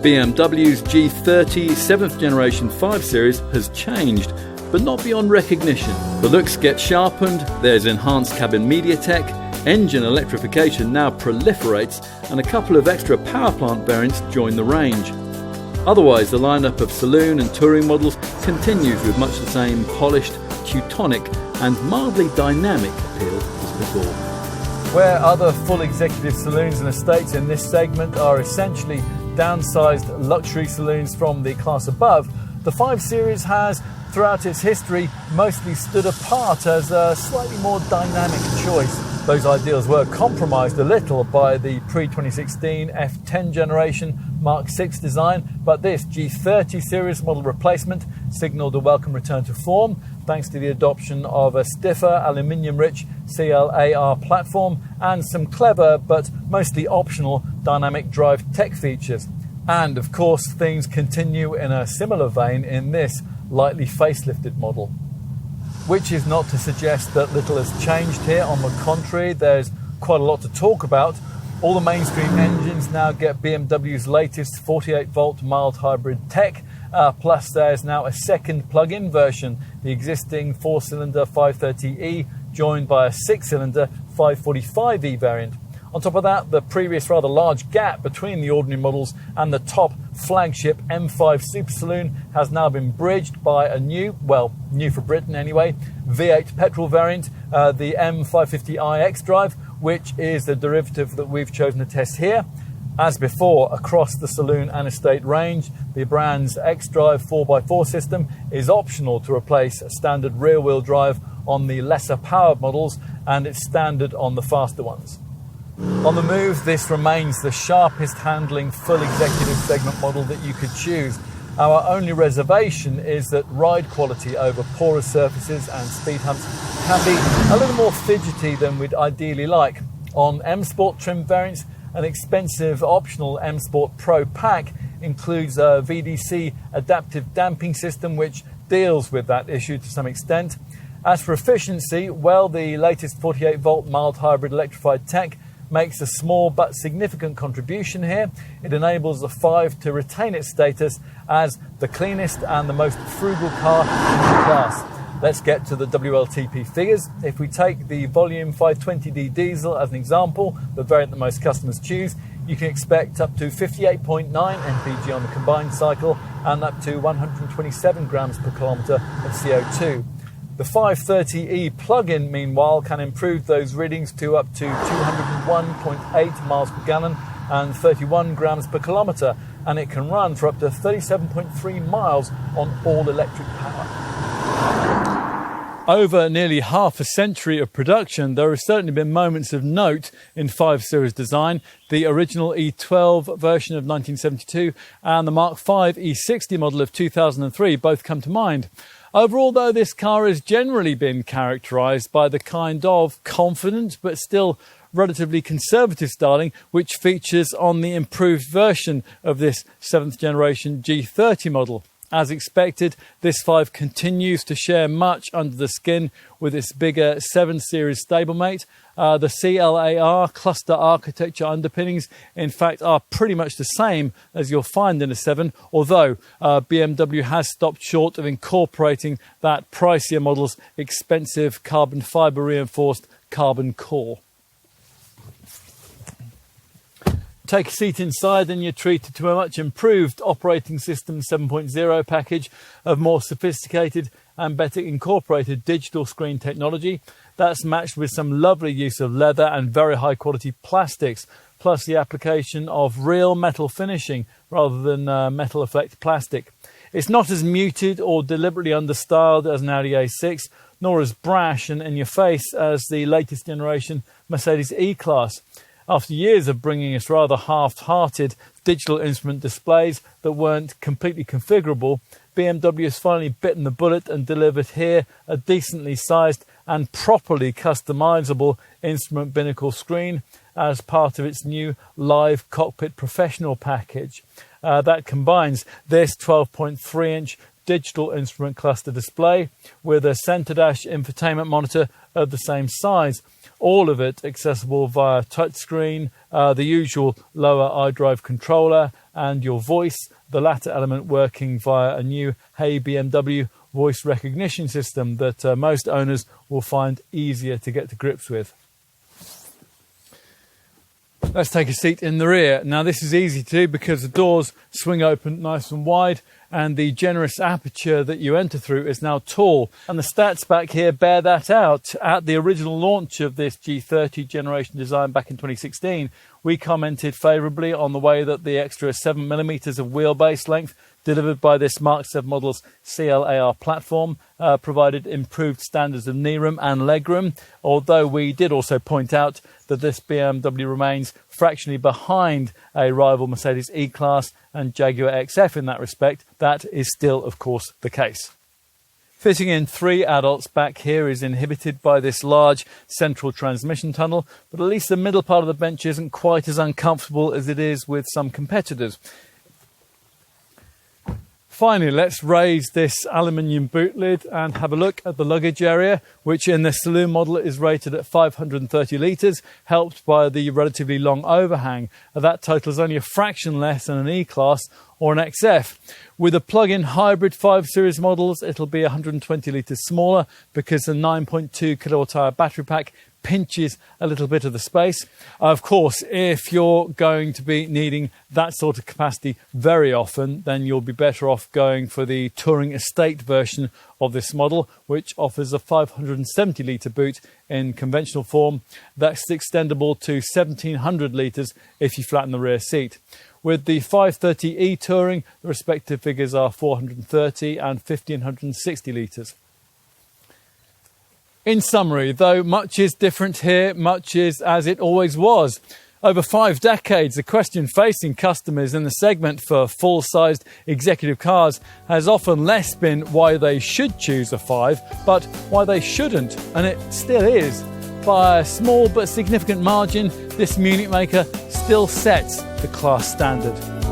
BMW's G30 7th generation 5 Series has changed, but not beyond recognition. The looks get sharpened, there's enhanced cabin media tech, engine electrification now proliferates, and a couple of extra powerplant variants join the range. Otherwise, the lineup of saloon and touring models continues with much the same polished, Teutonic and mildly dynamic appeal as before. Where other full executive saloons and estates in this segment are essentially downsized luxury saloons from the class above, the 5 Series has, throughout its history, mostly stood apart as a slightly more dynamic choice. Those ideals were compromised a little by the pre-2016 F10 generation Mark VI design, but this G30 series model replacement signalled a welcome return to form thanks to the adoption of a stiffer aluminium-rich CLAR platform and some clever but mostly optional dynamic drive tech features. And of course, things continue in a similar vein in this lightly facelifted model. Which is not to suggest that little has changed here. On the contrary, there's quite a lot to talk about. All the mainstream engines now get BMW's latest 48-volt mild hybrid tech, plus there's now a second plug-in version, the existing 4-cylinder 530e, joined by a 6-cylinder 545e variant. On top of that, the previous rather large gap between the ordinary models and the top flagship M5 Super Saloon has now been bridged by a new for Britain anyway, V8 petrol variant, the M550i xDrive, which is the derivative that we've chosen to test here. As before, across the saloon and estate range, the brand's xDrive 4x4 system is optional to replace a standard rear-wheel drive on the lesser powered models, and it's standard on the faster ones. On the move, this remains the sharpest handling full executive segment model that you could choose. Our only reservation is that ride quality over porous surfaces and speed humps can be a little more fidgety than we'd ideally like. On M Sport trim variants, an expensive optional M Sport Pro pack includes a VDC adaptive damping system which deals with that issue to some extent. As for efficiency, well, the latest 48-volt mild hybrid electrified tech makes a small but significant contribution here. It enables the 5 to retain its status as the cleanest and the most frugal car in the class. Let's get to the WLTP figures. If we take the volume 520D diesel as an example, the variant that most customers choose, you can expect up to 58.9 mpg on the combined cycle and up to 127 grams per kilometre of CO2. The 530e plug-in, meanwhile, can improve those readings to up to 201.8 miles per gallon and 31 grams per kilometre, and it can run for up to 37.3 miles on all-electric power. Over nearly half a century of production, there have certainly been moments of note in 5 Series design. The original E12 version of 1972 and the Mark V E60 model of 2003 both come to mind. Overall, though, this car has generally been characterised by the kind of confident but still relatively conservative styling which features on the improved version of this 7th generation G30 model. As expected, this 5 continues to share much under the skin with its bigger 7 Series stablemate. The CLAR cluster architecture underpinnings, in fact, are pretty much the same as you'll find in a 7, although BMW has stopped short of incorporating that pricier model's expensive carbon fibre reinforced carbon core. Take a seat inside and you're treated to a much improved operating system 7.0 package of more sophisticated and better incorporated digital screen technology. That's matched with some lovely use of leather and very high quality plastics, plus the application of real metal finishing rather than metal effect plastic. It's not as muted or deliberately understyled as an Audi A6, nor as brash and in your face as the latest generation Mercedes E-Class. After years of bringing us rather half-hearted digital instrument displays that weren't completely configurable, BMW has finally bitten the bullet and delivered here a decently sized and properly customizable instrument binnacle screen as part of its new Live Cockpit Professional package. That combines this 12.3-inch digital instrument cluster display with a centre dash infotainment monitor of the same size. all of it accessible via touchscreen, the usual lower iDrive controller, and your voice, the latter element working via a new Hey BMW voice recognition system that most owners will find easier to get to grips with. Let's take a seat in the rear. Now this is easy to do because the doors swing open nice and wide, and the generous aperture that you enter through is now tall. And the stats back here bear that out. At the original launch of this G30 generation design back in 2016, we commented favourably on the way that the extra 7mm of wheelbase length delivered by this Mark 7 model's CLAR platform provided improved standards of knee room and leg room, although we did also point out that this BMW remains fractionally behind a rival Mercedes E-Class and Jaguar XF in that respect. That is still, of course, the case. Fitting in 3 adults back here is inhibited by this large central transmission tunnel, but at least the middle part of the bench isn't quite as uncomfortable as it is with some competitors. Finally, let's raise this aluminium boot lid and have a look at the luggage area, which in the saloon model is rated at 530 litres, helped by the relatively long overhang. That totals only a fraction less than an E-Class or an XF. With the plug-in hybrid 5 Series models, it'll be 120 litres smaller because the 9.2 kilowatt-hour battery pack pinches a little bit of the space. Of course, if you're going to be needing that sort of capacity very often, then you'll be better off going for the Touring Estate version of this model, which offers a 570 litre boot in conventional form. That's extendable to 1700 litres if you flatten the rear seat. With the 530e Touring, the respective figures are 430 and 1560 litres. In summary, though much is different here, much is as it always was. Over 5 decades, the question facing customers in the segment for full-sized executive cars has often less been why they should choose a 5, but why they shouldn't, and it still is. By a small but significant margin, this Munich maker still sets the class standard.